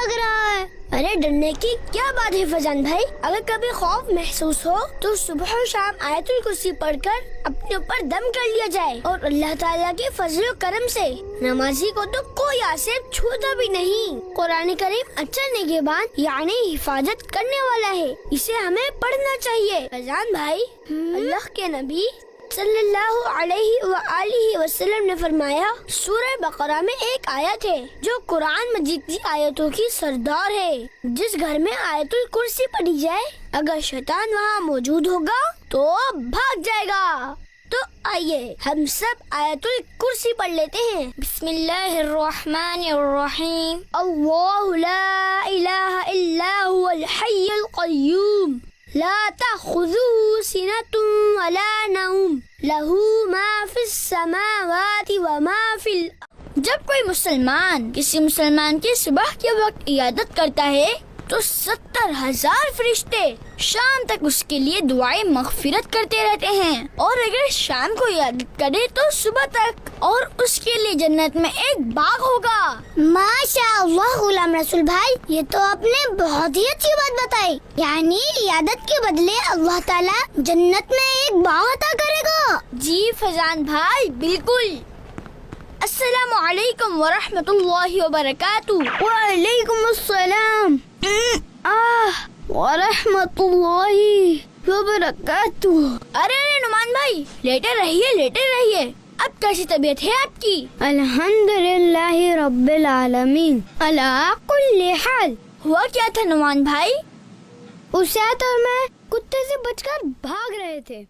لگ رہا ہے. ارے ڈرنے کی کیا بات ہے فیضان بھائی, اگر کبھی خوف محسوس ہو تو صبح و شام آیت الکرسی پڑھ کر اپنے اوپر دم کر لیا جائے, اور اللہ تعالیٰ کے فضل و کرم سے نمازی کو تو کوئی آسیب چھوتا بھی نہیں. قرآن کریم اچھا نگہبان یعنی حفاظت کرنے والا ہے, اسے ہمیں پڑھنا چاہیے. فیضان بھائی, اللہ کے نبی صلی اللہ علیہ وآلہ وسلم نے فرمایا, سورہ بقرہ میں ایک آیت ہے جو قرآن مجید کی آیتوں کی سردار ہے. جس گھر میں آیت الکرسی پڑھی جائے, اگر شیطان وہاں موجود ہوگا تو بھاگ جائے گا. تو آئیے ہم سب آیت الکرسی پڑھ لیتے ہیں. بسم اللہ الرحمن الرحیم. اللہ لا الہ الا هو الحی القیوم لا تأخذه سنة ولا نوم له ما في السماوات وما في الأرض. جب کوئی مسلمان کسی مسلمان کی صبح کے وقت عیادت کرتا ہے تو 70,000 فرشتے شام تک اس کے لیے دعائیں مغفرت کرتے رہتے ہیں, اور اگر شام کو عیادت کرے تو صبح تک, اور اس کے لیے جنت میں ایک باغ ہوگا. ماشاء اللہ غلام رسول بھائی, یہ تو آپ نے بہت ہی اچھی بات بتائی. یعنی عیادت کے بدلے اللہ تعالیٰ جنت میں ایک باغ عطا کرے گا. جی فیضان بھائی بالکل. السلام علیکم ورحمۃ اللہ وبرکاتہ. وعلیکم السلام ورحمۃ اللہ وبرکاتہ. ارے نعمان بھائی, لیٹے رہیے. اب کیسی طبیعت ہے آپ کی؟ الحمدللہ رب العالمین علی کل حال. ہوا کیا تھا نعمان بھائی؟ اسات اور میں کتے سے بچ کر بھاگ رہے تھے.